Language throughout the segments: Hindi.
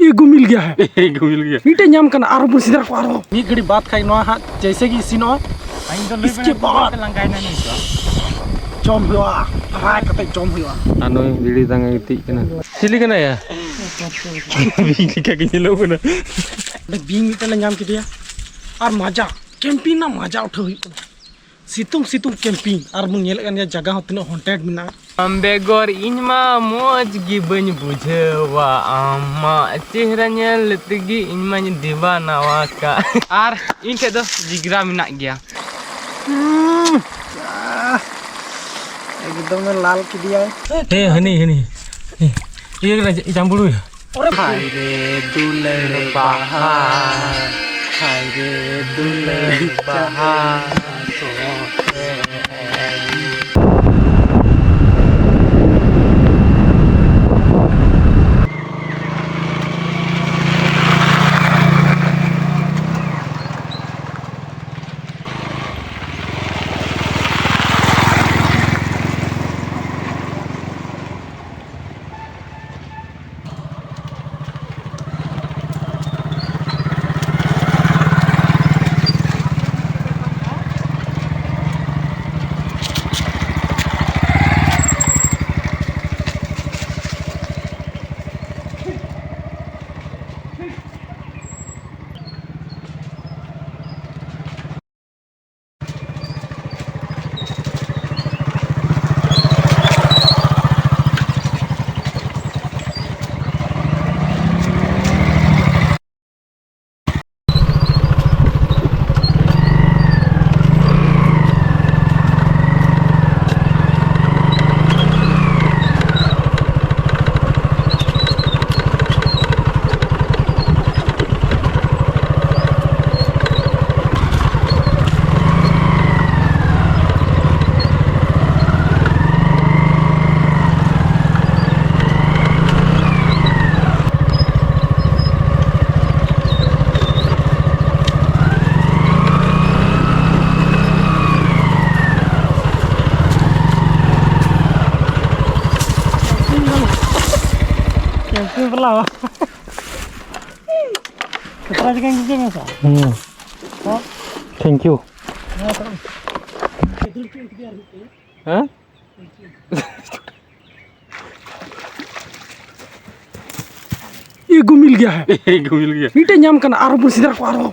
एक गो मिल गया है। एक गो मिल गया मीटे नाम करना आरो बुसिदरा को आरो एक घड़ी बात खाई नो हा जैसे कि इसी नो इसके बाद लंगाई ना नहीं जॉम हुआ फ्राई करते जॉम हुआ ano bili tang iti kana sili kana ya bili ka kilo kana being मिटे नाम के दिया और मजा कैंपिंग ना मजा उठा हुई सितुंग सितुंग कैंपिंग और मुंग येल kan जगह होते ना haunted Mina Ambegor inyma moj gi bany bujewa ama chehranya letegi inyma diva nawaka ar in ke do jigra minak gya एकदम लाल के दिया ए हनी ये जambulu ya अरे hai re dular bahar hai re dular bahar Lah. Kita aja kan gitu masa. thank you Hah? एक गो मिल गया है। एक गो मिल गया मीटे नाम करना आरो बुसिदरा को आरो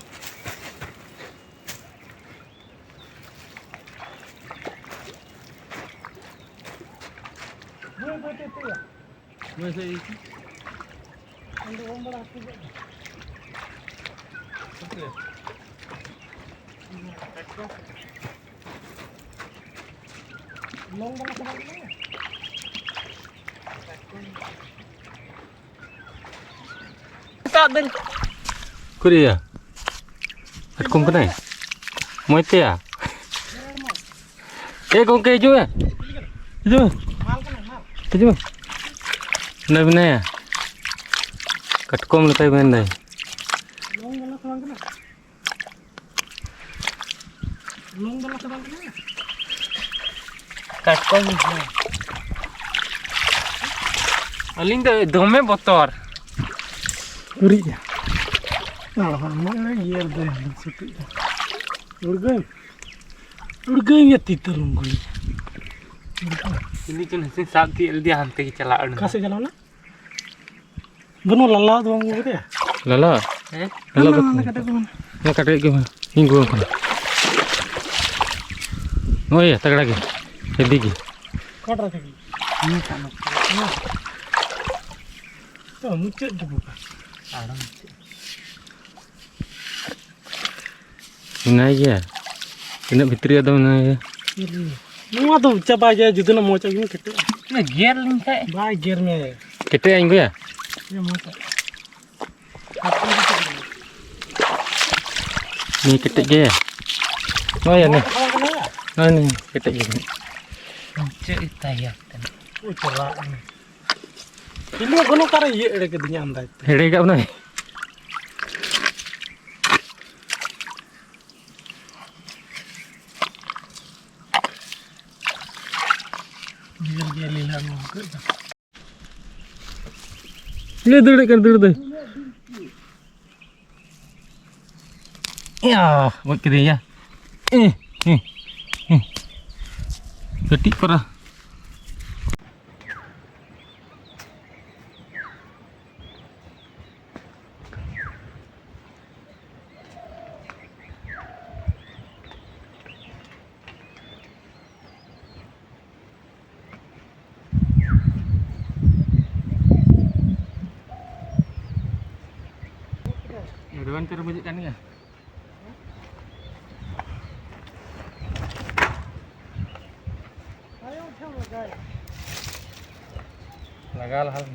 kuri ya atkum kana moite ya gongke hijau ya hijau benar benar ya katkom lekai benar katkom aling do dome botor Uri ya. Mana year deh suti. Urgai ya titar ungui. ini kan hasil sabti dia hantai ke calaan Kasih jalan na? Benar lala tuh ungui gitu ya? lala lala Mana kata gimana? mau kata gimana minggu kan oh iya tak lagi sedikit Kau lagi. Ini kan. Tuh muncul juga. Ini aja ini fitri atau mana ya Mau tuh coba aja jutu na mau coba ini kita. ini gear ling kai Baik gearnya. kita yang gue ya Ya mau. ini kita ya oh ya nih oh nih kita gitu cerita ya Oh cerah. Ini gunung kara iya ada kedenya andai. hede gak benar Dia lila mau ke. ले दे कर दे Ya, buat kiri ya. Ketik parah. Dewan terbujik kan ya? Lagal hal.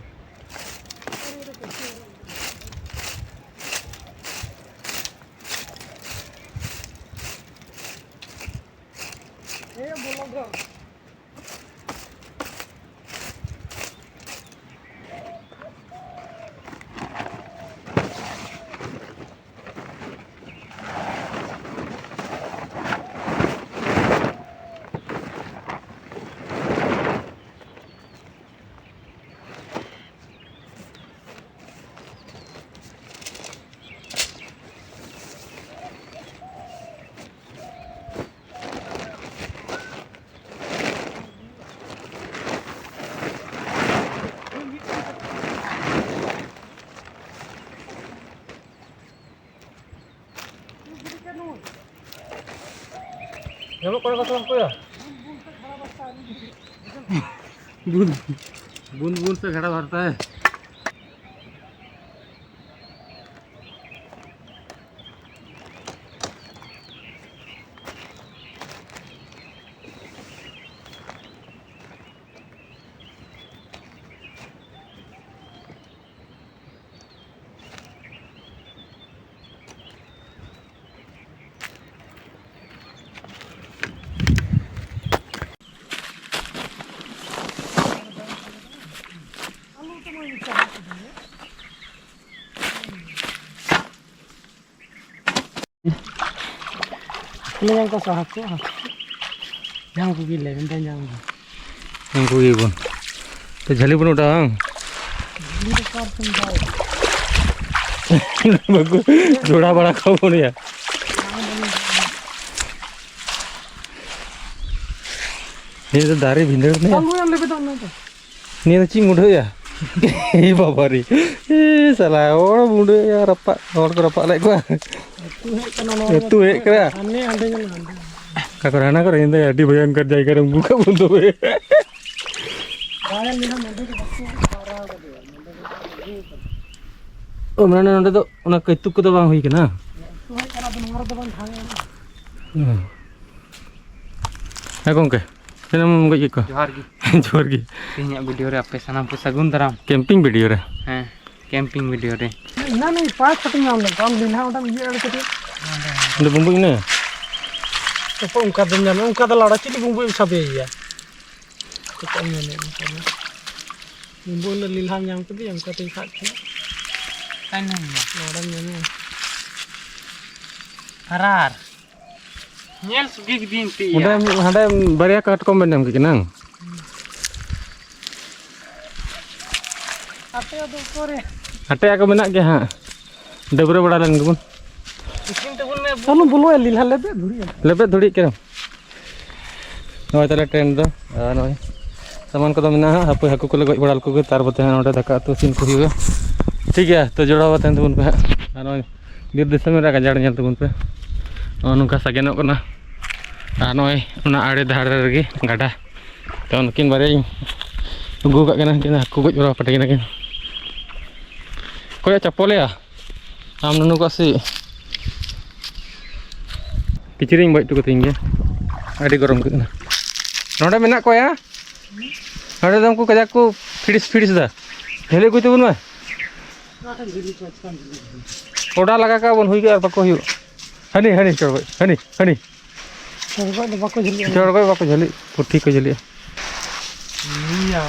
Nyamuk pada kosong apa ya? Bun से घड़ा भरता है. Ini yang kau sahaku, yang aku gila, benda yang Aku ibu. Terjali pun udah. Bagus, jodoh bala kau pun ya. Ini tuh dari binder nih. kamu yang lebih tahu nanti. Ini tuh cing muda ya. Babari. Salah orang muda ya rapat. Orang rapat lagi gua. Itu kira. Aneh adanya nanti. Kakarana kau ini ya dibayang kerja ikan buka buntu. Bayang lihat nanti kita parah gitu. Oh mana nanti tuh, nak ketuk kita bang hui kena. Tuh karena benar depan tangan. Aku ke. Kenapa mau ikut kau? जोहार की Johor ki. तीन वीडियो रे आपे सना पे सगुन दराम Camping video re. हैं कैंपिंग वीडियो रे ना नहीं पाँच कटिंग नाम ले काम लिहा उधर ये अड़ के Udah bumbu ini. तो उनका दुनिया में उनका तो लड़ा चिली बुंबू सब यही है तो कम नहीं बुंबू ने लिहा नाम के भी उनका तो खाट है kan लड़ा में harar nyel sugi din ti Udah ada barya kat komen yang kenang. आते तो करे Ate aku menak ke ha. Udah berapa dalan kebun? isin to bun me चलो बोलो ये लिहा ले पे धुरी Lebet thodi kira. Noi tala trend do. Noi. Saman ko do mena hapu haku ko legoj badal ko ke tar bote node daka to sin ko hiuga. ठीक है तो जोड़ा बात है तुम पे और बिर दिशा में रखा जाड़ तुम पे और उनका सगेन आड़े धाड़ रगे गाढ़ा तो उनकिन बारे गु का हाकू गज बड़ा पटे किन कोई चप्पल या आम नुनु को सी किचरिंग बज टुक तीन अड़ी गरम करना नोडे मेना को या नोडे दम को कजा को फिडिस दा झेले को तुबन में ओडा लगा का बन हुई के बाको हुई हनी हनी चढ़ हनी हनी चढ़ गई बाको झली पुठी को झली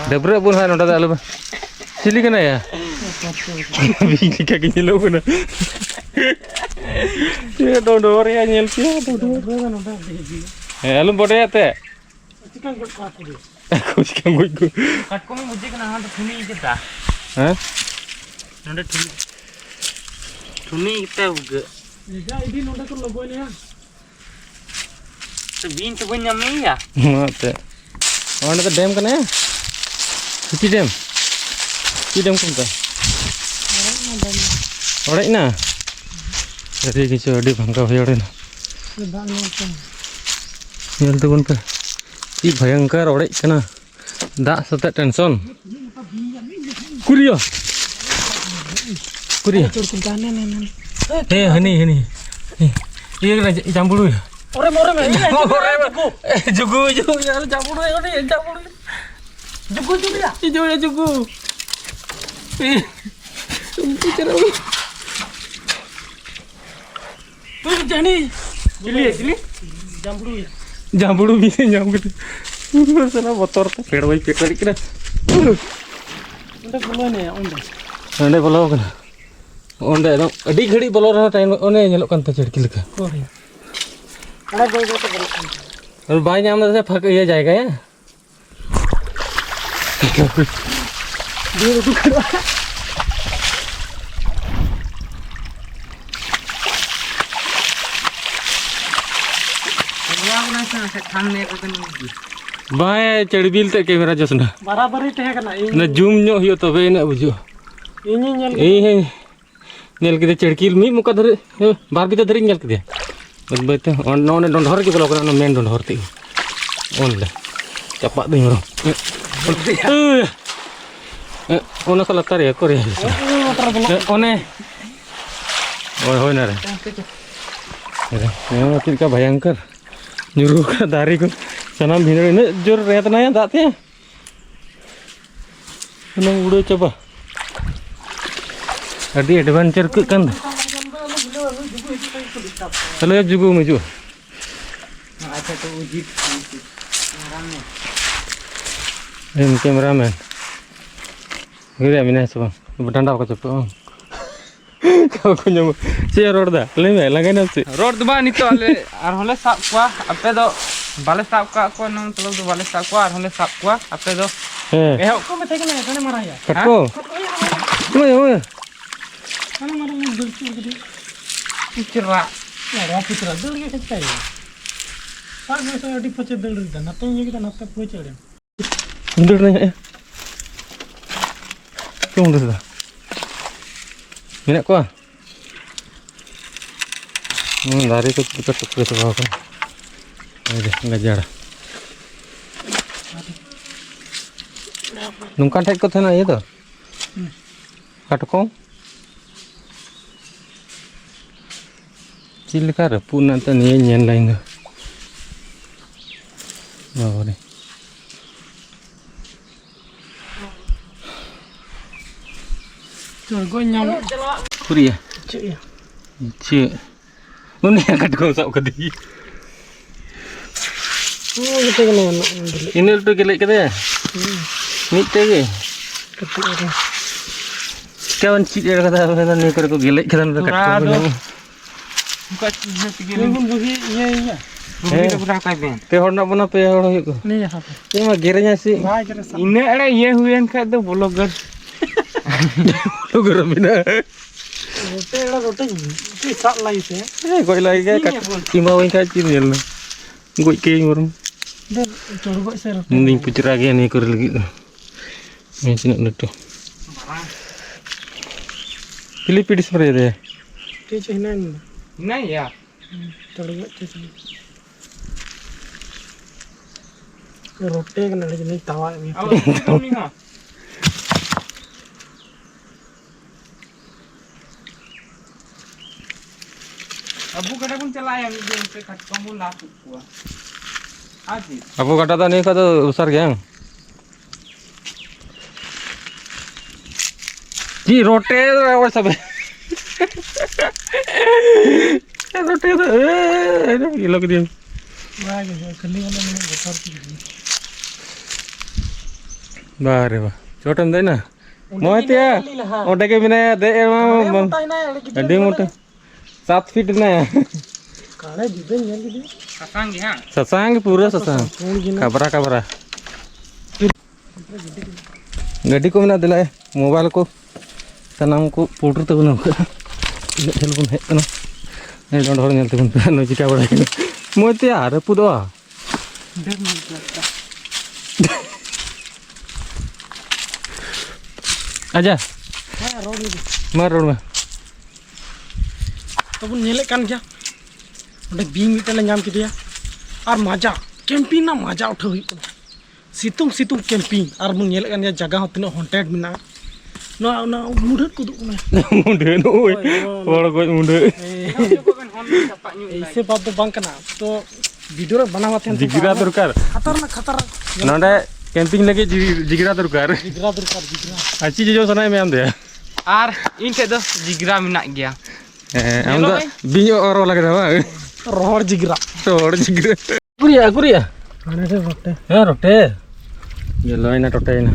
डबरे बन है नोडा आलू चिली कना या बिजली का के लो कना ये डोडोर या नेल के आलू बड़े आते चिकन को काट दे कुछ का कोई को कट को में मुझे कना हां तो थुनी केता हैं नोडे थुनी केता उग जा इदी नोडे को लगोय ने तो बीन तो बन या मत और तो डैम कने ची डैम कुंता और ना अरे किछु अडी भंगा होय ना ᱧᱮᱞ ᱛᱟᱵᱚᱱ ᱯᱮ ᱪᱮᱫ ᱵᱷᱚᱭᱚᱝᱠᱚᱨ ᱚᱲᱮᱡ ᱠᱟᱱᱟ ᱫᱟᱜ ᱥᱟᱛᱮ ᱴᱮᱱᱥᱚᱱ ᱠᱩᱨᱤᱭᱟ ᱦᱮ ᱦᱟᱹᱱᱤ ᱤᱭᱟᱹ ᱠᱟᱱᱟ ᱡᱟᱢᱵᱩᱲᱩ ओरे मोरे में जुगु यार जामुड़ू है जामुड़ू जुगु तू जानी चिली जामुड़ू भी जाम के साला बतर ते पेड़ वही पेट करी ओंडे बोलो ने ओंडे बोलो कना ओंडे एकदम अडी घड़ी बोलो रहा टाइम ओने नेलो कान ते चड़की लेका अरे गो तो बोलो और बाई नाम से फक ये जाएगा या दे तू करवा बाय चढ़बिल ते कैमरा जसना बराबरी तहे कना ना जूम नो हियो तबे ना बुझो इनी नेल नेल के चढ़कील मी मुका धरे बार भी धरे नेल के बस बेते ओने डोंढर के बोलो कना मेन डोंढर ते ओनले चपा दई मरो ओना सला तारे करे ओने ओय होय ना रे अरे ये तिल का भयंकर nyuruh ke dari ku sana bina ini jur reta naya datnya nang udah coba tadi adventure ke kan kalau ya juga maju अच्छा तो उजी cameraman gede amina sebang bertanda apa coba kau punya siapa roda dah lembek lagi nasi road दबा नहीं तो ले और होले साब कुआ अपे दो बाले साब को नंग तलब दो बाले साब को और होले साब कुआ अपे दो eh को में थे कना कने मारा या katko cuma ya कने मारा में दिल चुर के पिचरा या पिचरा दिल के खचता है साग में से अडी पचे दिल दा नते ये के नते पचे mundur nanya ya mundur dah minat kau dari itu kita tukar itu kau kan ada ngajar nungkan tek kau thana itu katukong cilkar pun nanti nyen lain tu bawa ni चल गो न्याम kuria चे cie ini yang katukong sab kadi ओ के कने ini tu gelek kata mit tege kawan cik dia kata ni kau ko gelek kata katukong बुका चीज तिगे बुन बुगी ये बुगी तो पूरा काय Ben pe hor nak bona pe hor hoy ko नहीं है ini mah gerenya sih भाई करे सब इने अरे ये हुएन का तो ब्लॉगर lu geram bina तेरा रोटे की साथ लाई से goi lagi ke kat timba wing ka cin yel na goi ke ngurung दे चोर गो से रोटे mending pucra ge ni kur lagi ni sinak nutu Pilih spray deh ते चाहिए नहीं नहीं यार चोर गो चाहिए रोटे कने नहीं तवा में अब तुम नहीं हां अबू कटा कौन चलाया वीडियो पे कट कम ला हुआ आज Apa kata tadi kata besar yang Ji rote awal sabe rote tu gila ke dia वाह के खली वाला में बतर की bare ba chotam dai na mau tia ode ke bina de emang adi mota 7 feet na काले दिबे नेल के ससंग हां sasang pura sasang kabra gadi ko mina dila mobile ko sanam ko porter tu na telepon hek kana ᱱᱚᱰᱮ ᱦᱚᱲ ᱧᱮᱞ ᱛᱮᱵᱚᱱ ᱯᱮ ᱱᱚᱭ ᱪᱤᱠᱟ ᱵᱟᱲᱟᱭ ᱠᱟᱱᱟ ᱢᱚᱡᱽ ᱛᱮ ᱟᱨ ᱨᱟᱹᱯᱩᱫᱚᱜᱼᱟ ᱟᱡᱟ ᱢᱟ ᱨᱚᱲ ᱢᱮ ᱛᱚᱵᱚᱱ ᱧᱮᱞᱮᱫ ᱠᱟᱱ ᱜᱮᱭᱟ ᱚᱸᱰᱮ ᱵᱤᱧ ᱢᱤᱫᱴᱮᱱ ᱞᱮ ᱧᱟᱢ ᱠᱮᱫᱮᱭᱟ ᱟᱨ ᱢᱟᱡᱟ ᱠᱮᱢᱯᱤᱝ ᱨᱮᱱᱟᱜ ᱢᱟᱡᱟ ᱩᱴᱷᱟᱹᱣ ᱦᱩᱭᱩᱜ ᱠᱟᱱᱟ ᱥᱤᱛᱩᱝ ᱥᱤᱛᱩᱝ ᱠᱮᱢᱯᱤᱝ ᱟᱨ ᱵᱚᱱ ᱧᱮᱞᱮᱫ ᱠᱟᱱ ᱜᱮᱭᱟ ᱡᱟᱭᱜᱟ ᱦᱚᱸ ᱛᱤᱱᱟᱹᱜ ᱦᱚᱱᱴᱮᱰ ᱢᱮᱱᱟᱜᱼᱟ ᱱᱚᱣᱟ ᱚᱱᱟ ᱢᱩᱰᱷᱟᱹᱫ ᱠᱚᱫᱚ ᱠᱟᱱᱟ ᱢᱩᱰᱟᱹ ᱱᱚᱜᱼᱚᱭ ᱦᱚᱲ ᱜᱚᱡ ᱢᱩᱰᱟᱹ ऐसे बात तो बांग करना तो वीडियो रे बनावा थे जिगरा दरकार खतर ना खतर नोडे कैंपिंग लगे जिगरा दरकार जिगरा दरकार जिगरा अच्छी चीजों सनाई में आम दे Ar इन टे दो जिगरा मिनाक गया हम तो बियो और लगे था रोहर जिगरा जिगरा कुरिया आने से रोटे हां रोटे ये लोइना टोटे ना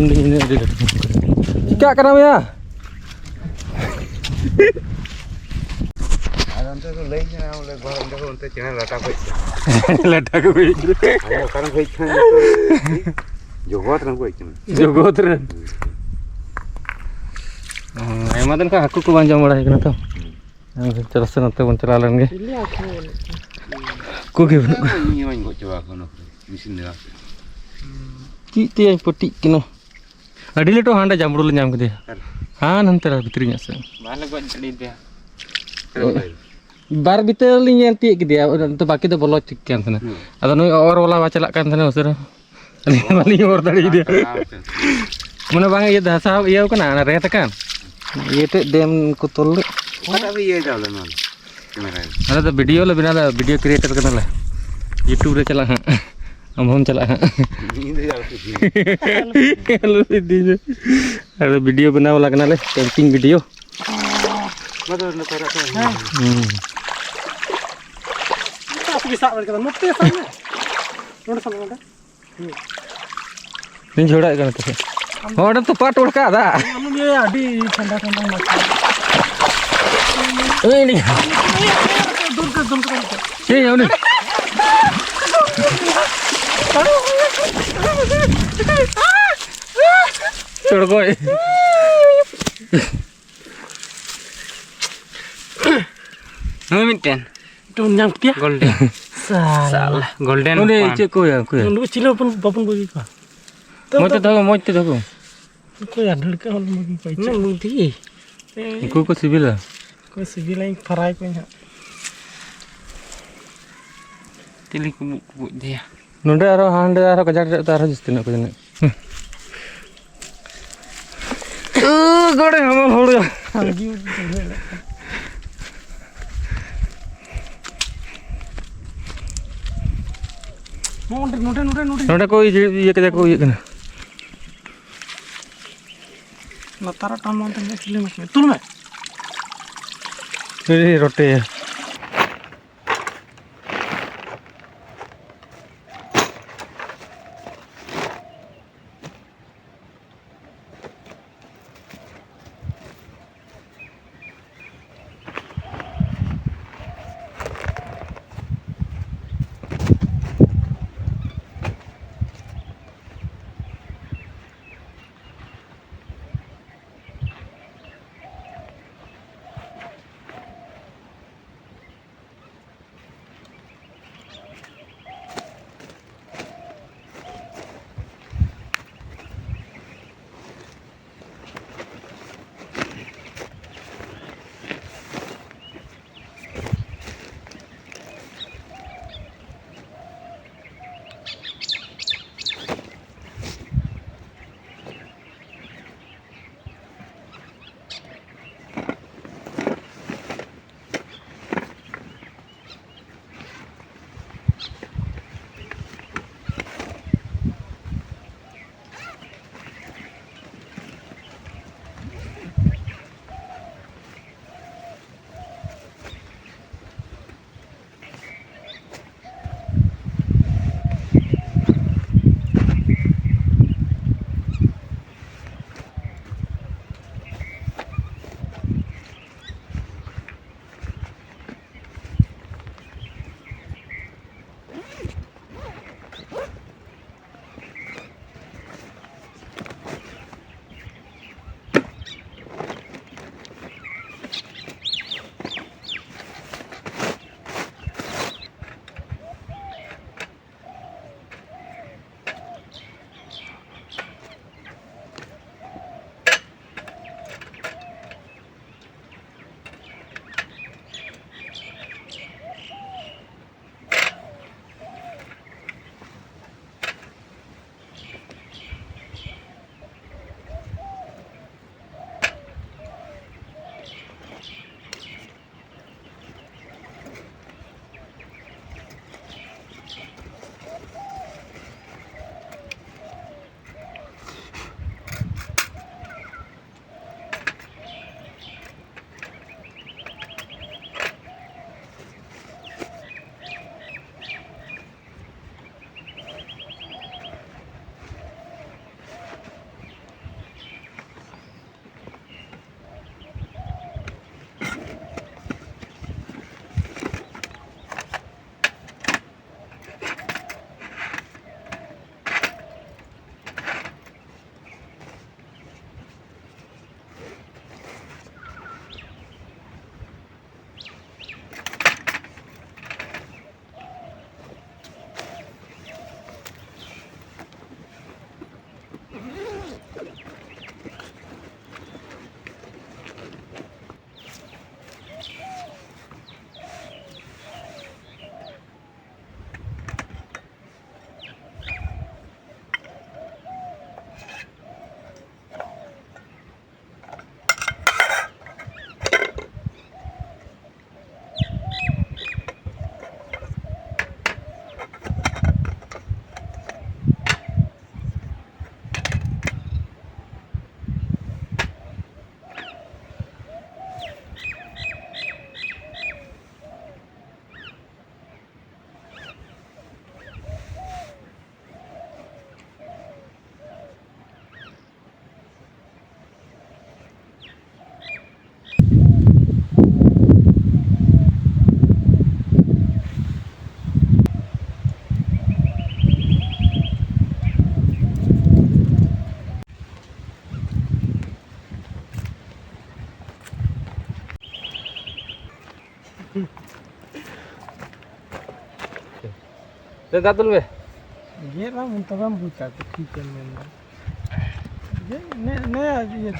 इन क्या करना भैया Antes tu lei na ole gor ande ko onte chena lata ko लटा को भी ayo karan ko ichna jogot ran ko ichna जोगोत्र एमा दिन का हाकु को बांजम बड़ा है तो चलो से नते बन चला लेंगे को के ni wan ko chwa ko no misin da की ते पट्टी किनो अडिले तो हांडा जामड़ो ले नाम के हां नंतर भितरी से माले गो जड़ी दे बार भीतर लिंग ती के दिया तो बाकी तो बोलो ठीक kan sana ada noi और वाला वा चला kan sana usara वाली और दड़ी दिया mana bang ये दसा ये कना रेत kan ये ते डेम को तोल ata bi ye jawla man kamera ada तो वीडियो ले बिना वीडियो क्रिएटर करना ले YouTube रे चला हां हम चला हां ni de jawla ki hello दीदी अरे वीडियो बनावा लगना ले camping video mador na para ta तास भी साब करना मत सामने नोड सामने नोड नहीं छोड़ा करना तो और तो पाट उड़ का दा हम ये अभी ठंडा ठंडा मत ए नहीं दूर कर ये यानी छोड़ गए Nui miten तो nyam dia golden salah golden उन्हें चे को या नोड चिलो अपन बापन बगी का मोते धगो को यार लड़का हल बगी को ना मुदी को सिविल को सिविल लाइन फराई को यहां तिली कुबु dia नोडे आरो हांडे आरो गजाड़ आरो जिस्तिना को जने गोड़े हम होड़ हांगी नोडे नोडे को ये के को ये कना नतारा टामान तंगे चिले मत तुल में ये रोटे Te datul be. ये ना मुंतजम पूछा तो ठीक है मैंने ये ने ये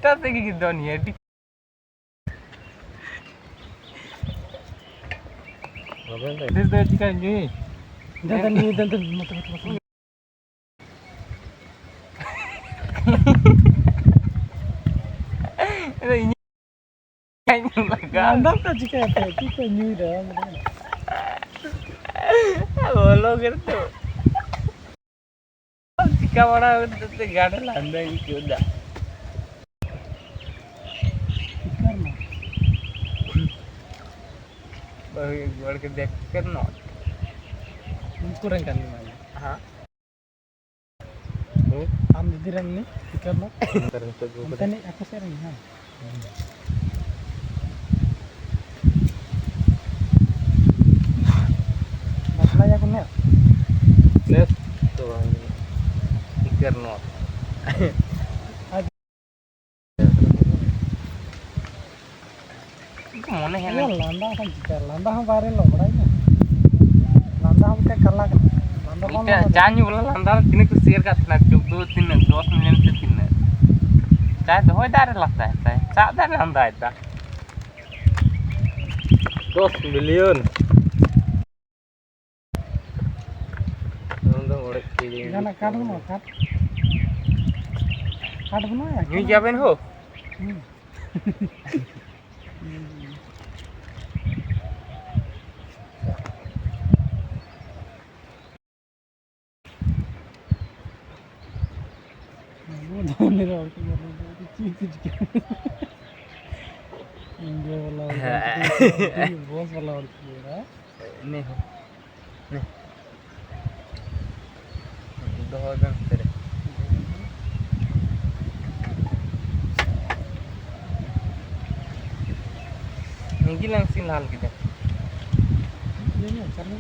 Tapi gitu nih ya. Itu jika ini. dan mata Ini kayaknya enggak. अंदर का चिका है ठीक है न्यू रहा बोलो gitu. Jika orang itu gaada landai kuda. Bagi gua ke dek no. kurang kan mana Ha. हम दीदी रंग ने ठीक है ना तने aku sering ha masalah ya kunya Nes. Tuh. Stiker no. Mana ya yang landa kan jika landa हम बारे लो बड़ा है landa हम क्या करला kan landa कौन Ika janji bola landar kini ku share ka thna 14 10 million se tinne. Chai to hoy dar lagta hai. Cha dar landa aita. 10 million. Nonton orek kiri. जाना काट बनो ya Ni jaben ho. वो धोने रहा हूँ चीज इंडिया वाला बॉस वाला और रहा Ni ho. Ni. Doho dan tere. Ni langsung hal kita. ये नहीं चलो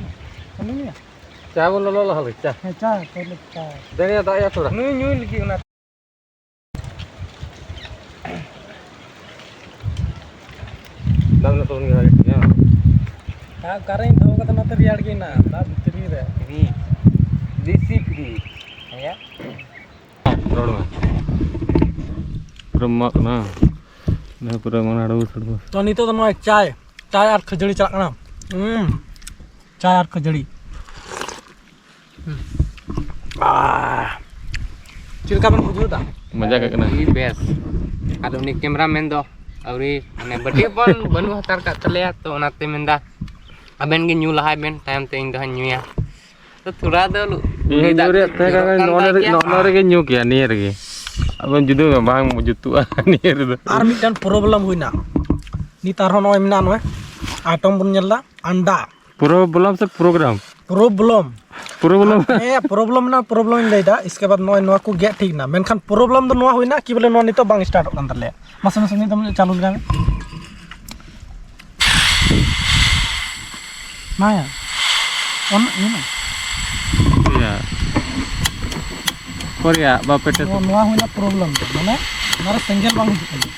ना Cha boleh lo hal cha. है चा पहले चा Dani ada ya thoda. Nu nyu lagi una. Dam na turun lagi ya. का करें धो का तो ना तो यार की ना दा भीतरी रे Free. Desi free. Ya. Road ma. Pura mak na. Na pura mana ada usur bos. तो नहीं तो ना चाय चाय और खजड़ी चला ना चाय और खजड़ी चिलका बन बुझो दा Manja kayak kena. Ini best. Ada ni kameramen do. Auri ane bade pon banu hatar ka tale to onate menda. Aben ge nyu lahai ben time te ing dah nyu ya. To thura do lu. Ini juri teh kan nonore ke nyuk ya nih lagi. Abang judu bang mau jutu nih itu. और मिटन प्रॉब्लम हुईना नितार हो नय मिना नय आटम बन नेला अंडा Pura belum se program. Problem Pura belum. A problem ना प्रॉब्लम इन लेदा इसके बाद नय नवा को गेट ठीक ना मेनखान प्रॉब्लम दो नवा हुईना कि बोले नवा नितो बांग स्टार्ट होन तले मसे मसे नि तुम चालू लगा माया on ini Iya. Korea bapak itu. नवा हुईना प्रॉब्लम माने मारे सिंगल बांग हिजु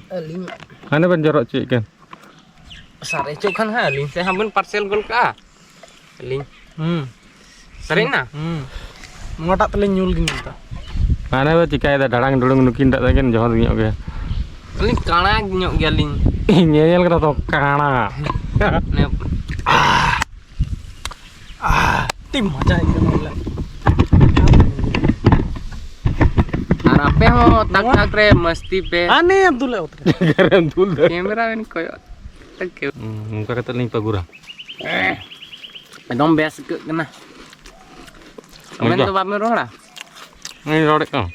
Aling Mana penjorok cik kan? sare cuk kan ha aling saya hampun parcel gol ka. Aling sering na. मोटा तले nyul gini ta Mana ba cikai ada darang dulung nukin tak kan jauh nyok ke. Aling kana nyok ge aling. Nyel kena to kana. Ne tim मजा एकदम होला arape ho tak tak re mesti pe. आने अब्दुल उतरे Garam dul. Kamera ben koyo. Tak ke. Muka kata ling pagura. Edom bes ke kena. Amen to bab me rohla. Ini rodek kan.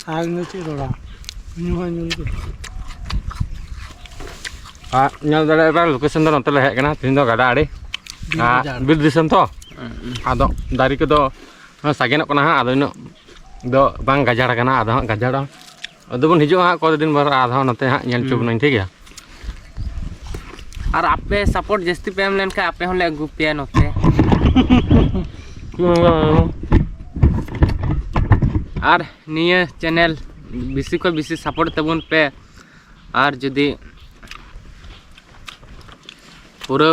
आग में ची रोड़ा nyul ke Ah, nyal dale ba location do nonte lehek kana tin do gada ade. Ah, bir disam to. Ado dari ke do sagenok kana ha ado ino do bang gajar kana ado gajar do. Ado bun hijau ha ko din bar ado nonte ha nyal chub nang thik ya. Ar ape support jasti pe am len ka ape hole agu pe note. Ar niya channel bisi ko bisi support tabun pe ar jodi पूरा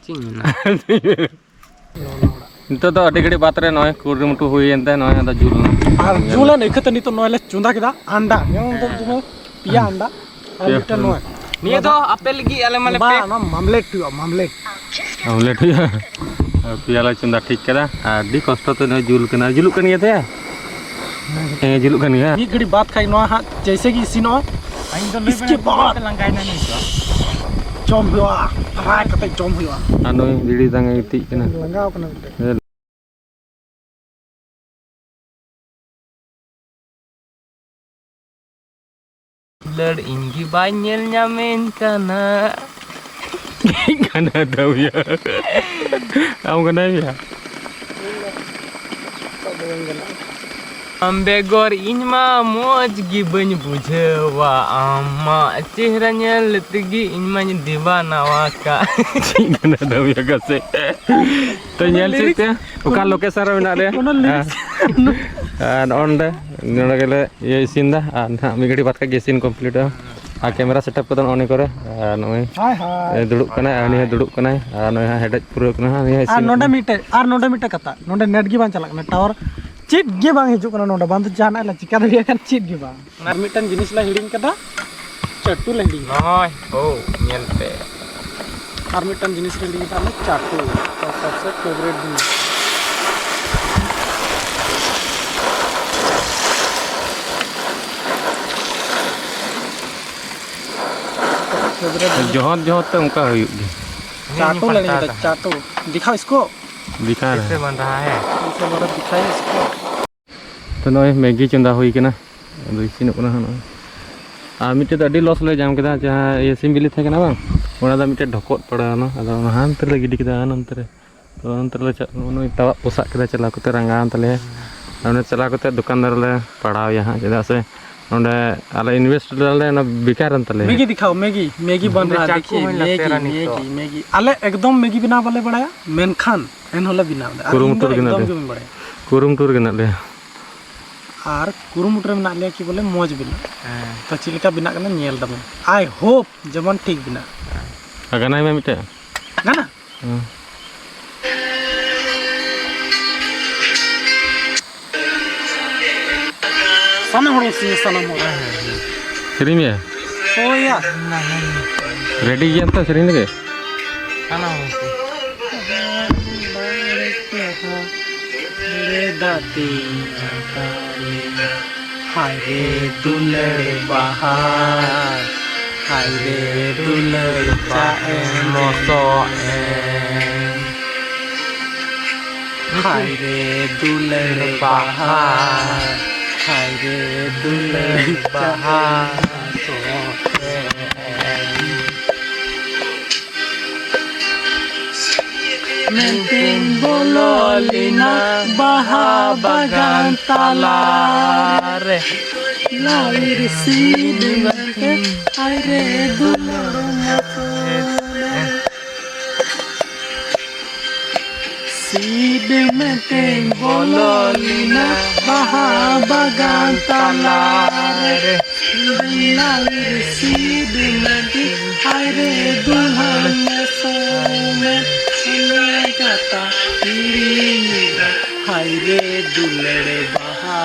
चिंगना नितो तो अड़ी घड़ी बात रे नय कुरुमुटु हुई एंते नय दा जुल और जुला नहीं खत नहीं तो नॉले चुंदा किदा अंडा ये तो पिया अंडा और मिटा नॉय निये तो आपे लगी आले माले बा पे ना मामलेट हुआ मामलेट ऑमलेट हुई पियाला चुंदा ठीक कदा अड़ी कष्ट तो नय जुल कना जुलुक कनिया थे ए जुलुक कनिया ये घड़ी बात खाई नॉय हां जैसे कि इसी नॉय इसके बाद लंगाई ना नहीं जम हुआ फ्राई करते जम हुआ अनोय बिड़ी दांगे इति कना लगाओ कना लड़ इंगी बाnyel nyamin kana kana tahu ya kamu kena ya Ambegor inma moj gi bany bujhewa amma chehranya letgi inma divana waka kana tahu ya kase to nyel site uka location ra mena le and on the nona gele ye sin da na mi gadi bat ka gesin complete a camera setup ko on kore noy hi hi duduk kana ani duduk kana noy headed pura kana ni আর নোডা মিটে কথা নোডা নেট গি বাং চালাক না টাওয়ার চিট গি বাং হিজুক না নোডা বাং জানা লা চিকা দে kan চিট গি বাং আর মিটান জিনিস লা হিডিং kada চট্টু লা hiding noy oh nyel pe আর মিটান জিনিস লা হিডিং kada চাট্টু सबसे फेवरेट जिनिस जोहत जोहत तो उनका हुई चाटू लेने का चाटू दिखाओ इसको दिखा कैसे रहे बन रहा है इसे बड़ा दिखाइए इसको तो नॉय मैगी चंदा हुई कना अदो इसिन कना हन आ मिटे तो अडी लॉस ले जाम केदा जहां ये सिम बिली थे कना बांग ओना दा मिटे ढकोट पड़ा ना अदो ओना हांतर ले गिडी केदा नंतर तो नंतर ले ओनो तवा पोसा केदा चला कोते रंगान तले ओने चला कोते दुकानदार ले पड़ाव यहां जेदा से ओंडे आले इन्वेस्ट डाले ना बेकार तले मैगी दिखाओ मैगी मैगी बन रहा है देखिए मैगी आले एकदम मैगी बना वाले बड़ाया मेनखान एन होला बना कुरुमुटुर गना ले कुरुमुटुर गना ले और कुरुमुटुर में नाले की बोले मौज बिना तो चिलका बिना कना नेल दम आई होप जमन ठीक बिना अगना में मिटे गाना sana horo sini sana mo Tsering है oh ya रेडी किया था सेरिंग लगे kana ले दाती हाय रे दुलड़े बहार हाय रे दुलड़े चाहे moso हाय रे दुलड़े बहार हाय रे दुलड़े बहार Menting bololina baha bagan talare Laliri sidungan aire dulur motone Sid menting bololina baha bagan talare Laliri sidungan aire dulur motone kata dirinya hai re dulade baha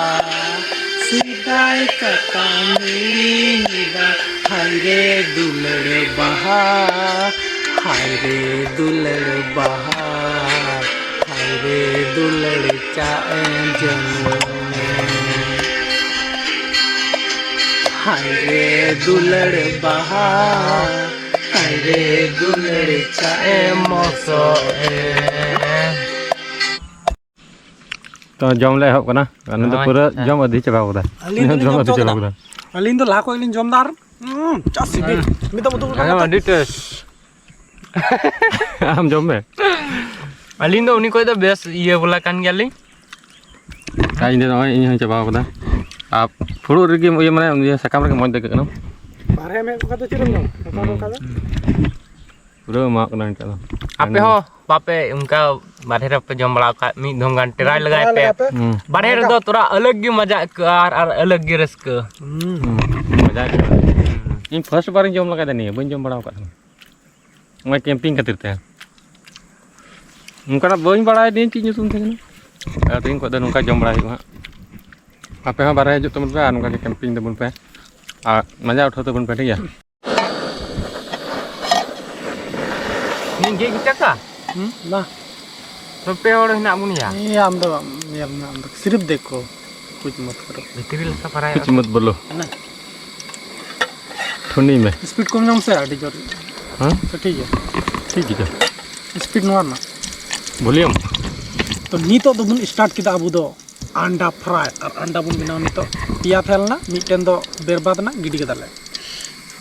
sidai kata dirinya hai re dulade baha hai re dulade baha hai re dulade chae janune hai re dulade baha रे दुलड़े चाहे moso तो जम ले होक ना अन तो पूरा जम अधि चबा होदा जम अधि चबा होदा अलिन तो लाको अलिन जमदार चासी बे मी तो मुतु Agak mandi tes. हम जम में Alin do uni ko da bes iya bola kan gali. काई ने नय इन चबा होदा आप फुड़ो रगे ये माने ये सकाम रगे मज देख कनो बारे में को तो चिरम का का पूरा माक ना इनका Ape ho pape उनका बाहर पे जम बड़ा का मी धोंगान ट्राई लगाए पे बाहर दो तोरा अलग ही मजा और अलग ही रस्क मजा इन फर्स्ट बार जम लगा देनी बन जम बड़ा का मैं कैंपिंग खातिर ते उनका बड़ी बड़ा दिन चीज ᱧᱩᱛᱩᱢ थे तीन को नौका जम बड़ा हुआ आपे हाँ बारह हजू तबन पे नौका के कैंपिंग तबन पे मजा उठा तबन पे ठीक है नीगे kita का ना पे और हिना बुनिया ये हम तो सिर्फ देखो कुछ मत करो भितरी लसा पराय कुछ मत बोलो ना ठंडी में स्पीड कम नाम से आड़ी जोर हाँ तो ठीक है स्पीड नोर ना वॉल्यूम तो नीतो तो बुन स्टार्ट किदा अबू दो अंडा फ्राई और अंडा बुन बिना नीतो पिया थेलना मिटन दो बेरबाद ना गिडी कदाले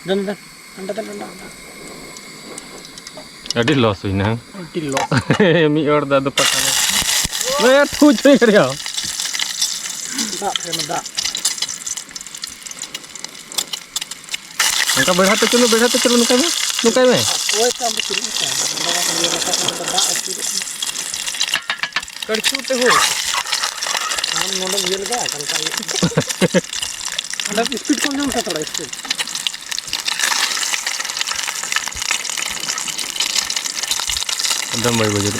दन अंडा अड़ी लॉस हुई ना अल्टी लॉस मी और दादू पता नहीं वे तू चोई करियो दा फेन दा उनका बढ़ा तो चलो नुका में ओए काम शुरू कर दा कड़छू ते हो हम नोडल ये लगा कल का अंडा स्पीड कम नाम से थोड़ा स्पीड एकदम बड़ी बजे तो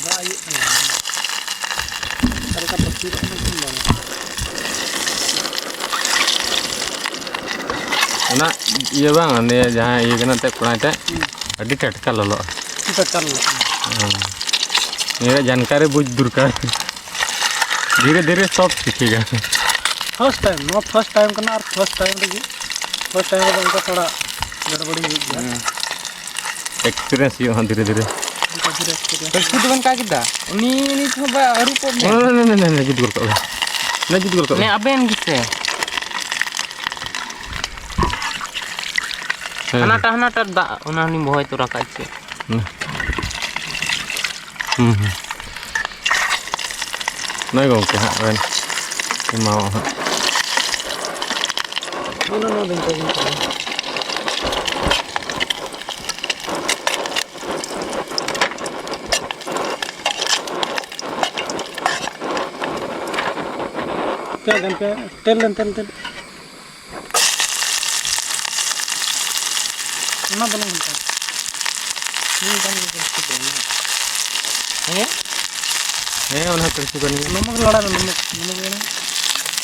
दा ये कल का पत्ती में ना ये बांग ने जहाँ ये कना ते पुराने ते अड़ी टटका ललो kita कर लो मेरा जानकारी बुझ दुर्कार धीरे धीरे सब सीखेगा first time no first time करना और फर्स्ट टाइम लगी फर्स्ट टाइम तो उनका थोड़ा गड़बड़ी हुई है एक्सपीरियंस ये हाँ धीरे धीरे कड़छू तो बन का किदा उनी तो बा रूप में नहीं जिद कर ने अबेन किसे हनाटा दा उनानी बहय तो रखा छे नहीं गोंके हाँ बेन माओ हाँ नो दिन तो क्या घंटे तेल ना बना घंटा नहीं बना उन्हें कृषि करनी नमक लड़ा नमक लेना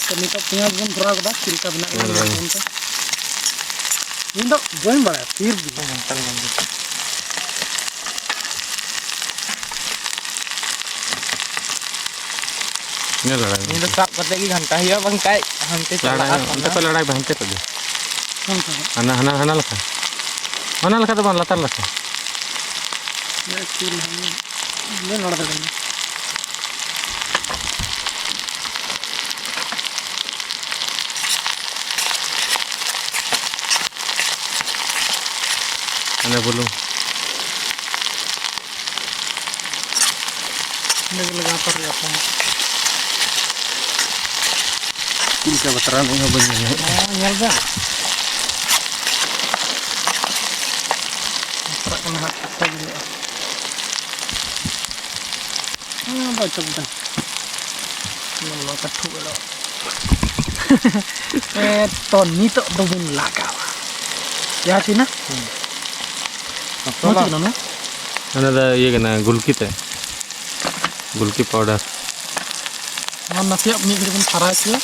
तो नहीं तो प्याज बन भरा कदा चिलका बना इन तो जोइन बड़ा फिर भी नहीं लड़ाई ini तो साफ करते की घंटा हिया बंकाई हमते चला लड़ाई बहनते तो हना लखा तो बन लतर लखा मैं लड़ा था अने बोलूं लगा पर जाता है इनका बतरा नहीं हो बन है यार जा पकड़ना अच्छा भी है बहुत चलता नल्ला कट्ठू बड़ा तो नी तो दुबुन लगा क्या थी ना मत ना अने ये कना गुलकी पाउडर हम नसिया मी के बन फराई किया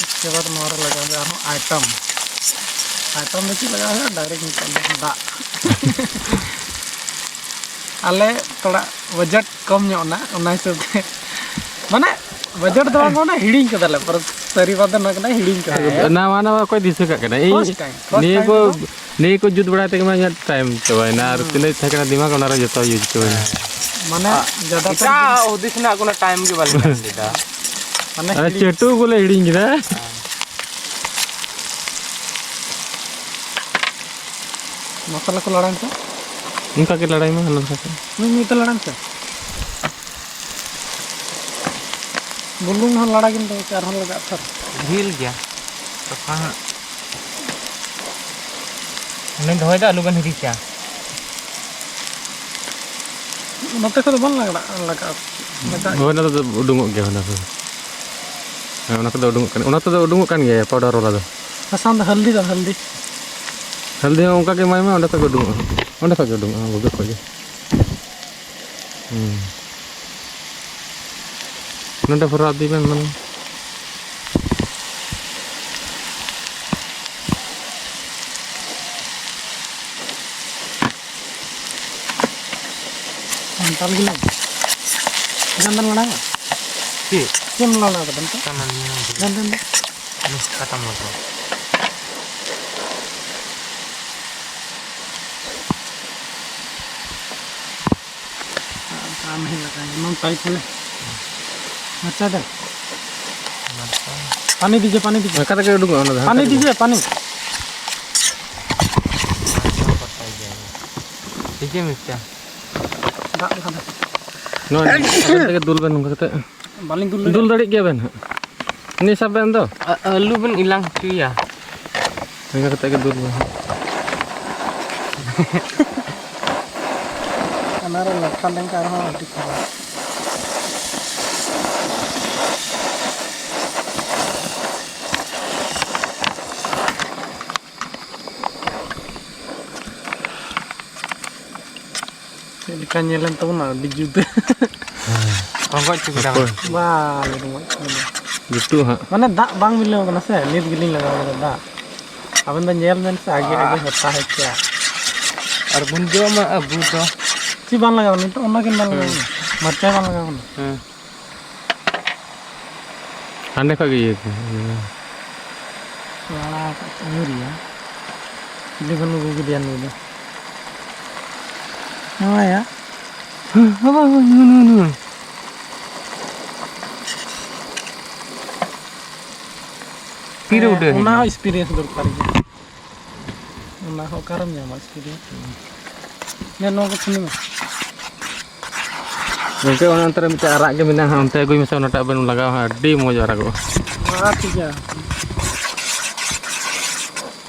इसके बाद मार लगा दे आइटम में की लगा है डायरेक्ट निकाल दा आले थोड़ा बजट कम ना हिसाब से माने बजट तो ना हिडिंग कदाले पर सरी बात ना कना हिडिंग का ना कोई दिसे का कना नहीं को जुद बड़ा तक मैं टाइम तो है ना और तिने थे कना दिमाग ओना जतो यूज को माने ज्यादा का उदिस ना कोनो टाइम के बारे में देता अरे चेटू बोले हिडिंग रे मसाला को लड़ान से उनका के लड़ाई में हल्ला था नहीं तो लड़ान से बुलून हल लड़ा किन तो चार हल लगा सर हिल गया तो कहां ने धोय दा आलू बन हिरी क्या नते को बन लगा वो ना तो उडुंग गया ना तो उडुंग kan गया पाउडर वाला तो पसंद हल्दी हल्दी उनका के माय में ओंडे खो उडुंग ओंडे खो उडुंग बगे खो नोंडे फरा दी बेन मन अंताल गिला गंदन लड़ा Ki, केम लड़ा का बंता kanan yang गंदन nih kata motor. काम ही लगा नम पाइप ले अच्छा दे पानी दीजिए कता के उडुंग ओना पानी दीजिए पानी Ini mesti. दाग दिखा दे नो कता के दुल बेन उनका कता बालिंग दुल दाड़ी गया बेन नि सब बेन दो Lu pun hilang cuy ya. उनका कता के दुल बेन हमारा लड़का लेंगे आ रहा है दिखा Ikan nyelan tahu na di juta. Kau cuy dah. Wah, lu rumah. gitu ha Mana dak bang milau kana se, nit giling laga kana dak. Aban da nyel men se आगे होता है क्या. Ar bunjo mah abu to. Si bang laga ni to ona kin bang laga. Marca bang laga kana. आने का गई Wah, nyuri ya. Ini kan nunggu gedean dulu. Apa ya? Apa nu. Pira udah. Una experience दरकार है. Una हो करम Jama experience. Ya no ko sini mah. Oke, orang antara minta arak ke mina onte gue misal nata ben lagaw adi mo jara go. Wah, tiga.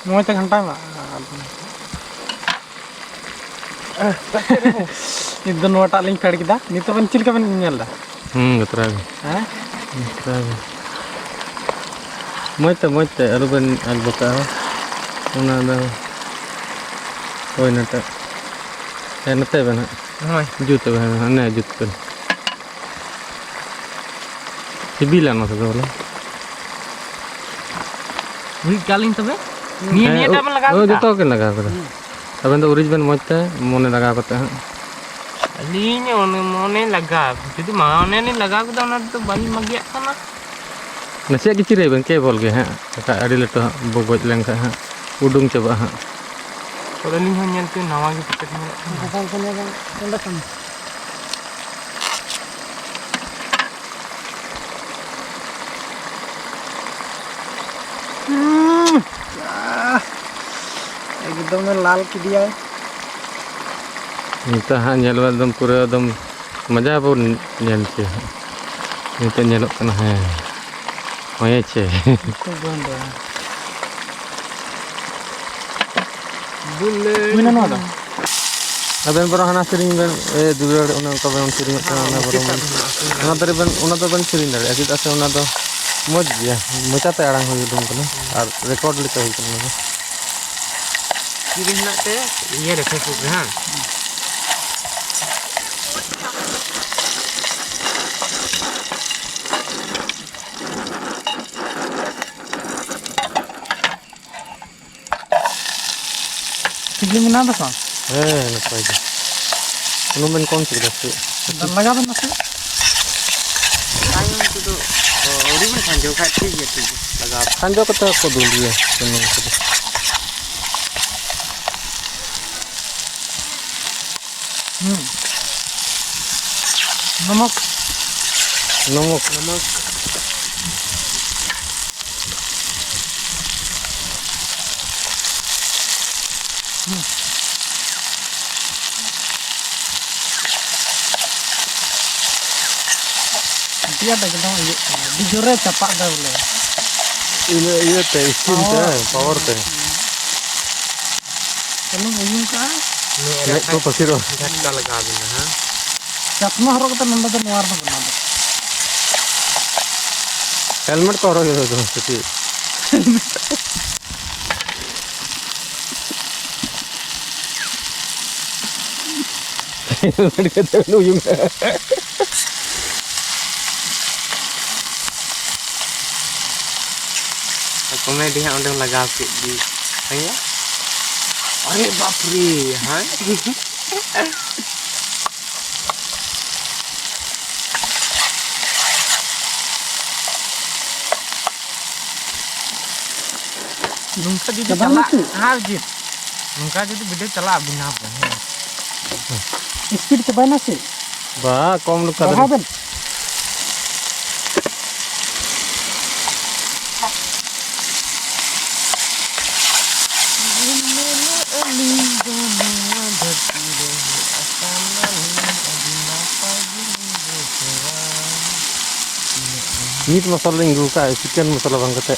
Mau cek घंटा mah. Itu nota link pad kita. Ini tuh pencil kapan nyel dah. Getra. Hah? Getra. Moite alu ben alboka. Una da. Oi nata. Nata ben. Hai. Jut ben, aneh jut ben. Sibilan masa bola. Beri kaling tu be. Ni ada apa laga? Oh, joto kan laga ko. Aben to original moite mone laga ko ta. Alinya mone laga. Jadi mana ni laga ko dah nak tu bali magiak kana. Nasiak kicire ben ke bol ge ha. Ka adi leto bogoj leng ka ha. Udung coba ha. Kalau ni hanya tu nawa ke petek ni. Pasal punya bang, anda kan. एकदम लाल की दिया है. Kita ha nyel एकदम पूरा एकदम मजा पो nyel छे. Nita nyelok kana ha. Moye छे. तो बंद है. Bulan. Mana nada? Aben boro hana sering ben durar ona ka ben sering kana na boro. Ona tare ben ona to ben sering dare. Akit ase ona to moj ya. Mocha te arang hoy dum kana. Ar record lika hoy kana. Kiri nak te, iya dah Facebook ha. Tigli mina dah kan? Napay ge. Ano ben kon sig dasu. Dan laga dah masih. Ayam tu tu, ori pun sanjau kat tu je tu. Laga. Kanjo kata ko dulu ya. Seneng ko. नमक Nomok dia ada kita di jore capak dah boleh. ini te skin te power te. Kalau uyung kah? Nek ko pasiro. झटका लगा देना हाँ. चश्मा हरो kita नंबर तो nuar dah benar. Helmet ko ro yo to seti. Uyung. Komedi yang udah lagak di ya. Are bapri, han? Nungka jadi celak, harjit. Nungka jadi beda celak bina apa? Speed से बना से Ba, kom lu kada. बढ़ाबेन Meat masala inggu ka, chicken masala bang kate.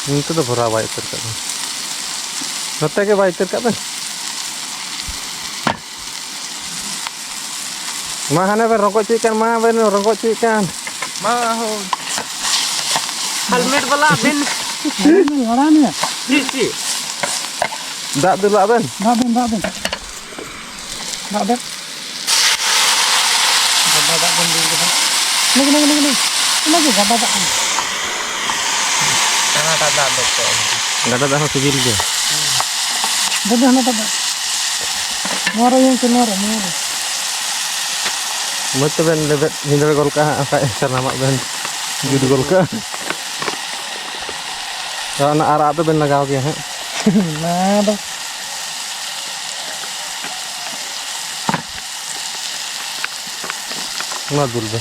Ini tuh udah berapa itu kan? Nanti ke baik itu kan? Mana ber rokok chicken, mana ber rokok chicken? Mau helmet bala ben लड़ा नहीं sisi. Dak dulu aben. बाबेन बाबेन बाबेन गड्ढा बन लगे लगे लगे लगे गड्ढा Karena tak ada dokter. Enggak ada dah civil dia. गड्ढा ना तब मारो yang ke मारो मारो Mesti ben lebet hindar gol ka apa karena mak ben judu gol ka. Kalau anak arah tu ben lagau dia. nada Madul be.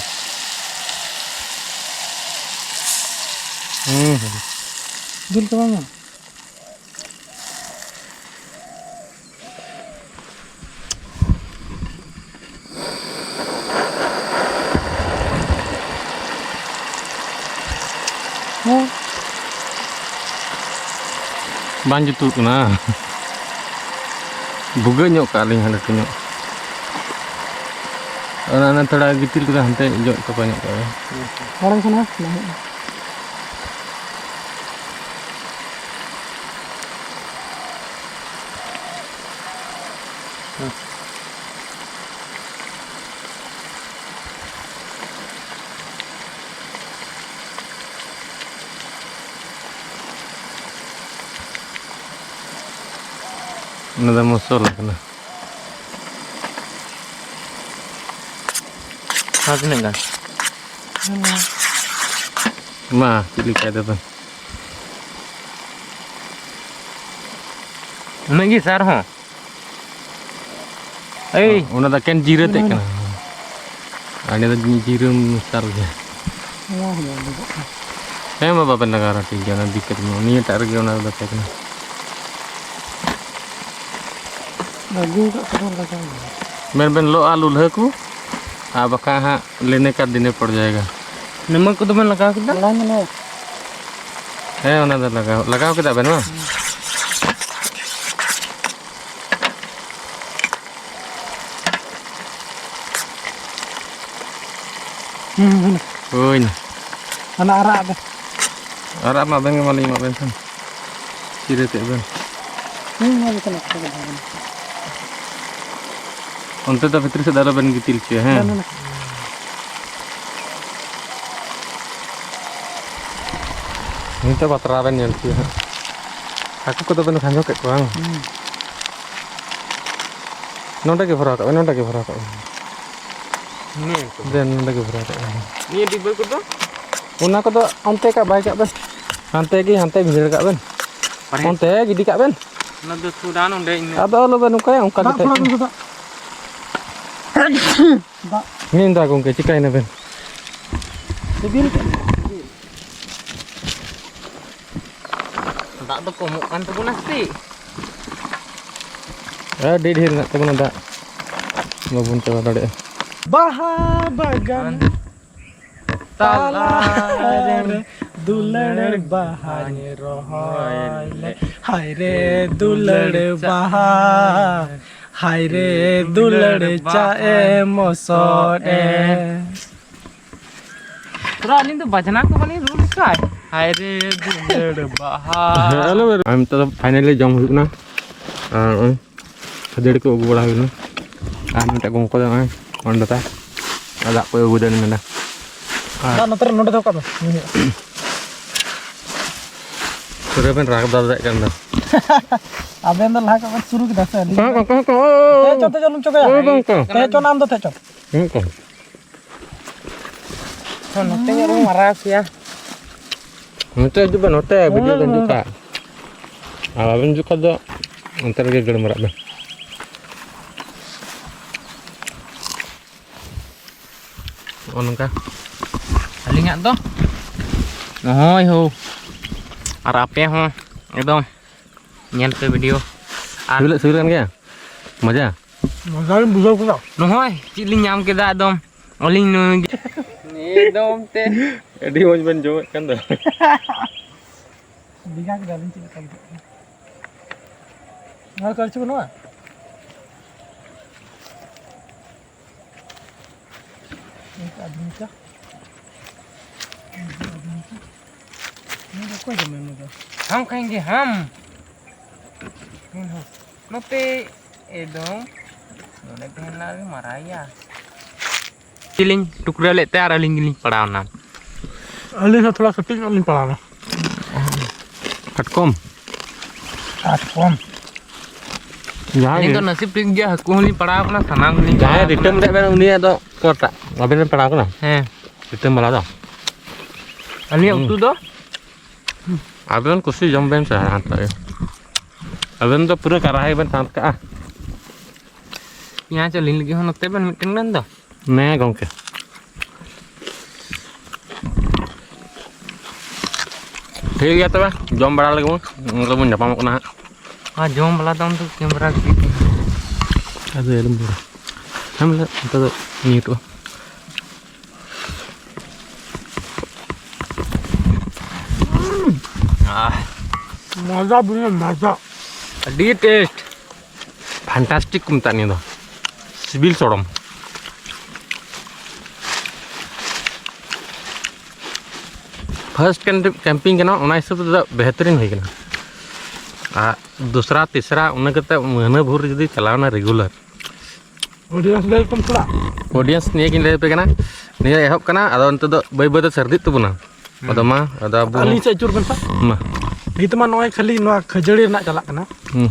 दिल के बांगा हाँ Banju tu kena. Buga nyok kali ada tu nyok. Anak-anak thora gitil kita hantai jok ke banyak kali. orang sana nah Nada musuh lah kena. Apa nih kan? Ma, pilih kayak apa? Magi sar ho. Eh, Una dah kan jira tek kena. Ada dah jira besar je. wah ya Saya mau bapak negara tiga nanti ketemu. Ni tak ada una dah tek kena. lagu kat sekarang kat Ben lo आलू लहकू अब कहाँ लेने का देने पड़ जाएगा नमक को तो मैं लगा के lain ni है उन्हें तो लगाओ कितना बनो ओय anak arak dah Arab mah ben maling mah ben san kira tak ben mari kita nak Onte dah fitri sedara ben gitil cie ha nah Ini tu patra ben yang cie Aku kau tu ben kanjok kat kuang Nonda ke berat Nih, Dan nonda ke berat ini di bawah tu. Una kau tu onte kat baik kat ben Hantai bihir kat ben Onte gidi kat ben Nanti sudah nonde ini. Ada lo ben kau yang kat tak pulang tu tak Ni nda kong ke cikai na ben sebil Tak tu komukan tu pun nasi. Dhir nak temen ada Babun coba tadi bahabagan talar दुलड़ बहाने रोहले हाय रे दुलड़ बहा हाय रे दुलड़ चाए मोसोरे Terus ini tu bacaan aku paling dulu kan. हाय रे दुलड़ बहा हेलो हम तो फाइनली जम हुई खजड़ी को अगू बड़ा हुई और मिट्टे गम को अंडता दाग को अगू देन मेना नतर नोडे दो का सुरे बेन राग दादा kan dah अबे अंदर लहा का शुरू की दस अली kau ते चोते चलुम चोके ते चो नाम दो ते चो नोते ᱧᱮᱞ ᱢᱟᱨᱟ ᱥᱮᱭᱟ नोते juga नोते video kan juga abang juga do ntar ge gede merak dah onongka ᱟᱹᱞᱤᱧᱟᱜ ᱫᱚ ᱱᱚᱜᱼᱚᱭ ᱦᱳ ᱟᱨ ᱟᱯᱮ ᱦᱚᱸ ᱮᱠᱫᱚᱢ ᱧᱮᱞ ᱯᱮ ᱵᱷᱤᱰᱤᱭᱳ ᱟᱨ sibil kan ya मजा मजा बुझाओ को ᱱᱚᱜᱼᱚᱭ ᱪᱮᱫ ᱞᱤᱧ ᱧᱟᱢ ᱠᱮᱫᱟ ᱮᱠᱫᱚᱢ ᱟᱹᱞᱤᱧ ᱱᱩᱭ ᱮᱠᱫᱚᱢ ᱛᱮ ᱟᱹᱰᱤ ᱢᱚᱡᱽ ᱵᱮᱱ ᱡᱚᱢᱮᱫ ᱠᱟᱱ ᱫᱚ दिगा के डालिन चिल कर ना कर छु ना एक आदमी का ये कोई जमे मुझे हम खाएंगे हम नोते एकदम नोने पहनना भी मराया चिलिंग टुकड़ा लेते आ रहा लिंग पड़ा ना अली से थोड़ा कटिंग अली पड़ा ना कटकोम कौन ini tuh nasib tinggi aku nih pernah apa sanang nih jangan return deh ben unia do kota ngabin pernah aku nah return malah do ini waktu do abang kusi jam ben saya hantar ya abang tuh pura karahi ben sangat ah यहाँ चलिन लगी हूँ नोते बन मीटिंग नंद मैं गंके ठीक है तब जम बड़ा लगे मतलब मुझे पामक ना हाँ जोम वाला दम तो कैमरा की अरे लंबू हम ले तो नीट हो मजा बुने मजा डी टेस्ट फैंटास्टिक कुमता नहीं दो सिविल सोडम फर्स्ट कैंपिंग के ना उना हिसाब से बेहतरीन हुई ना दूसरा तीसरा उन्हें कहते महीना भर जब चलावना रेगुलर ऑडियंस वेलकम थोड़ा ऑडियंस निये किन ले पे कना निये एहब कना आदो अंत दो बाय बाय सर्दी तबना आदो मा आदो अबो अली से चुर बन सा मा हितमा नय खाली नो खजड़ी ना चला कना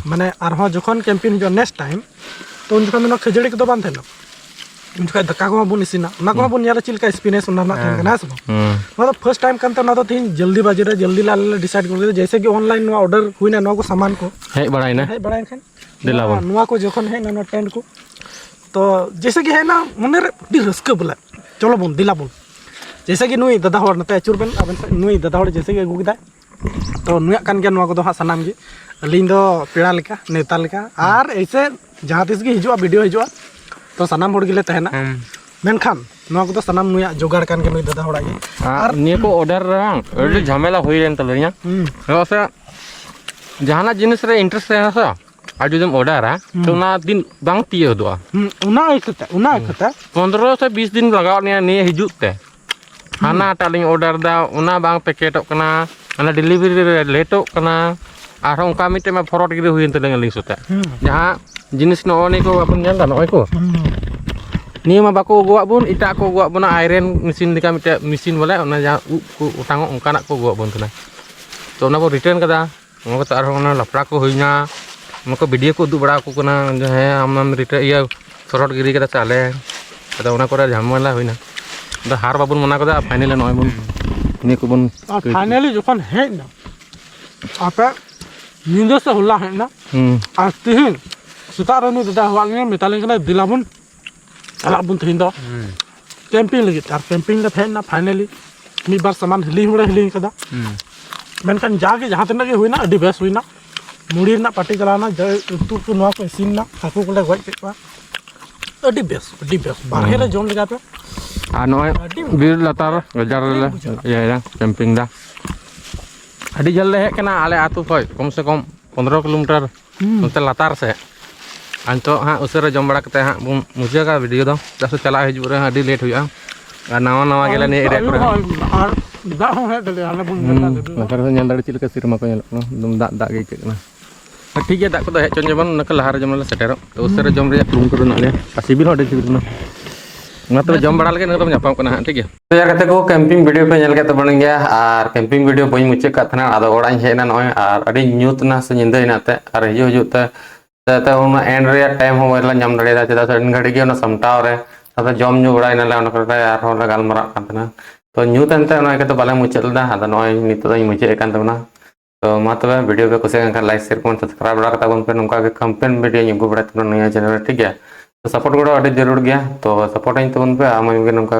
माने आरहो जखन कैंपिंग जो नेक्स्ट टाइम तो उन जखन नो खजड़ी को बान थेना उन जखन दका को बुन इसिना ना को बुन याला चिलका एक्सपीरियंस उना ना थेन कना सब मतलब फर्स्ट टाइम कंते ना तो तीन जल्दी बाजी रे जल्दी ला डिसाइड कर दे जैसे कि ऑनलाइन नो ऑर्डर हुईना नो को सामान को हे बड़ाई ना है बड़ा खान दिलावन नुआ को जखन है ना टेंट को तो जैसे कि है ना मने रे रस्क बोला चलो बोल दिला बोल जैसे कि नुई दादा हर नते अचुर बेन अबन नुई दादा हर जैसे कि अगू किदा तो नुया कान के नुआ को दो हा सनाम गे अलिंग दो पेड़ा लेका नेता लेका और ऐसे जहां तिस गे हिजुआ वीडियो हिजुआ तो सनाम हर गिले तहना मेनखान नुआ को तो सनाम नुया जोगाड़ कान के नुई दादा हर आगे और निये को ऑर्डर रंग अरे झमेला होई रेन तलरिया से जहाना जिनिस रे इंटरेस्ट है सा आज जब ऑर्डर है तो ना दिन बांग तिये होदवा उना एकता 15 से 20 दिन लगाव ने हिजुत ते हाना टालिंग ऑर्डर दा उना बांग पैकेट कना अना डिलीवरी लेटो कना आर उनका मिटे में फॉरवर्ड गिरे हुई तलेंग लिंक सुते जहां जिनिस नो ने को अपन जान दा नय को नियम बाको गोवा बुन इटा को गोवा बना आयरन मशीन दिका मिटे मशीन बोले उना जहां को उटांगो उनकाना को गोवा बन तना तो उना को रिटर्न कदा उनको तार उना लफड़ा को होइना उनको वीडियो को दु बड़ा को कना जो है हम रिटर्न या फॉरवर्ड गिरी कदा चाले तो उना को झमेला होइना दा हार बाबुन मना कदा फाइनली नय बुन नि को बुन फाइनली जखन है ना आपे नींद से हुला है ना आज तिहिन सुतार नु दादा हुआ ने मेतालिन कना दिलाबुन चला बुन तिहिन दो कैंपिंग लगी तार कैंपिंग ला फैन ना फाइनली मी बार सामान हिली हुड़ा हिली कदा मेनखान जाके जहां तक के हुईना अडी बेस हुईना मुड़ी ना पार्टी चलाना तू को नुआ को सीन ना हाकू को ले गज पेपा अडी बेस बाहर रे जोन लगा पे आ नय बीर लतार गजार या कैंपिंग दा अडी जल्दी है कना आले आतु खय कम से कम 15 किलोमीटर उनते लतार से अंतो हां उसरे जम बड़ा कते हां मुझे का वीडियो दो जैसे चला हिजु रे अडी लेट हुआ नवा नवा गेला ने एरिया करे दा हो है दले हाले बुन मेला दे ᱞᱟᱛᱟᱨ ᱨᱮ ᱧᱮᱞ ᱫᱟᱲᱮ ᱪᱮᱫ ᱞᱮᱠᱟ ᱥᱤᱨᱢᱟ ᱠᱚ ᱧᱮᱞᱚᱜ ᱠᱟᱱᱟ ᱮᱠᱫᱚम ᱫᱟᱜ ᱜᱮ ᱟᱹᱭᱠᱟᱹᱜ ᱠᱟᱱᱟ ᱴᱷᱤक ᱜᱮᱭᱟ ᱫᱟᱜ ᱠᱚᱫᱚ ᱦᱮᱡ ᱪᱚᱱ ᱡᱮᱢᱚᱱ ᱚᱱᱟ ᱠᱚ ᱞᱟᱦᱟ ᱨᱮ ᱡᱮᱢᱚᱱ ᱞᱮ ᱥᱮᱴᱮᱨᱚᱜ ᱛᱚ ᱩᱥᱟᱹᱨᱟ ᱡᱚᱢ ᱨᱮᱭᱟᱜ ᱠᱩᱨᱩᱢᱩᱴᱩ ᱨᱮ ᱢᱮᱱᱟᱜ ᱞᱮᱭᱟ ᱟᱨ ᱥᱤᱵᱤᱞ ᱦᱚᱸ ᱟᱹᱰᱤ ᱥᱤᱵᱤᱞ ᱠᱟᱱᱟ ᱚᱱᱟ ᱛᱚᱵᱮ ᱡᱚᱢ ᱵᱟᱲᱟ ᱞᱟᱹᱜᱤᱫ ᱱᱤᱛᱚᱜ ᱧᱟᱯᱟᱢ ᱠᱟᱱᱟ ᱦᱟᱸᱜ ᱴᱷᱤक ᱜᱮᱭᱟ ᱛᱚ ᱭᱟर ᱠᱟᱛᱮ ᱠᱚ ᱠᱮᱢᱯᱤᱝ ᱵᱷᱤᱰᱤᱭᱳ ᱯᱮ ᱧᱮᱞ ᱠᱮᱫ ᱛᱟᱵᱚᱱ ᱜᱮᱭᱟ ᱟᱨ ᱠᱮᱢᱯᱤᱝ ᱵᱷᱤᱰᱤᱭᱳ ᱵᱟᱹᱧ ᱢᱩᱪᱟᱹᱫ ᱠᱟᱜ ᱛᱟᱦᱮᱱᱟ ᱟᱫᱚ ᱚᱲᱟᱜ ᱤᱧ ᱦᱮᱡ ᱮᱱᱟ ᱱᱚᱜᱼᱚᱭ ᱟᱨ ᱟᱹᱰᱤ ᱧᱩᱛ ᱮᱱᱟ ᱥᱮ ᱧᱤᱫᱟᱹ ᱦᱮᱱᱟᱜ ᱛᱮ ᱟᱨ ᱦᱤᱡᱩᱜ ᱛᱮ ᱚᱱᱟ ᱮᱱᱰ ᱨᱮᱭᱟᱜ ᱴᱟइम ᱦᱚᱸ ᱵᱟᱞᱮ ᱧᱟᱢ ᱫᱟᱲᱮᱭᱟᱫᱟ ᱪᱮᱫᱟᱜ ᱥᱮ ᱤᱱ ᱜᱷᱟᱹᱲᱤᱡ ᱜᱮ ᱚᱱᱟ ᱥᱟᱢᱴᱟᱣ ᱨᱮ ᱟᱫᱚ ᱡᱚᱢ ᱧᱩ ᱵᱟᱲᱟᱭᱱᱟᱞᱮ ᱚᱱᱟ ᱠᱚᱨᱮ ᱟᱨᱦᱚᱸ ᱞᱮ ᱜᱟᱞᱢᱟᱨᱟᱜ ᱠᱟᱱ ᱛᱟᱦᱮᱱᱟ ᱛᱚ ᱧᱩᱛ ᱮᱱᱛᱮ ᱚᱱᱟ ᱤᱭᱠᱟᱹᱛᱮ ᱵᱟᱞᱮ ᱢᱩᱪᱟᱹᱫ ᱞᱮᱫᱟ ᱟᱫᱚ ᱱᱚᱜᱼᱚᱭ ᱱᱤᱛᱚᱜ ᱫᱚᱧ ᱢᱩᱪᱟᱹᱫ ᱠᱟᱱ ᱛᱟᱵᱚᱱᱟ तो मा तबे वीडियो पे कुछ लाइक शेयर कमेंट सब्सक्राइब बड़ा करता पे नौका कंपेन वीडियो अगू बड़ा नया चैनल ठीक है तो सपोर्ट गड़ा अभी जरूर गया तो सपोर्ट तबन पे आम नौका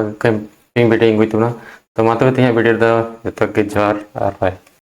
वीडियो अगू तो मा तबे वीडियो जोहार और बाय।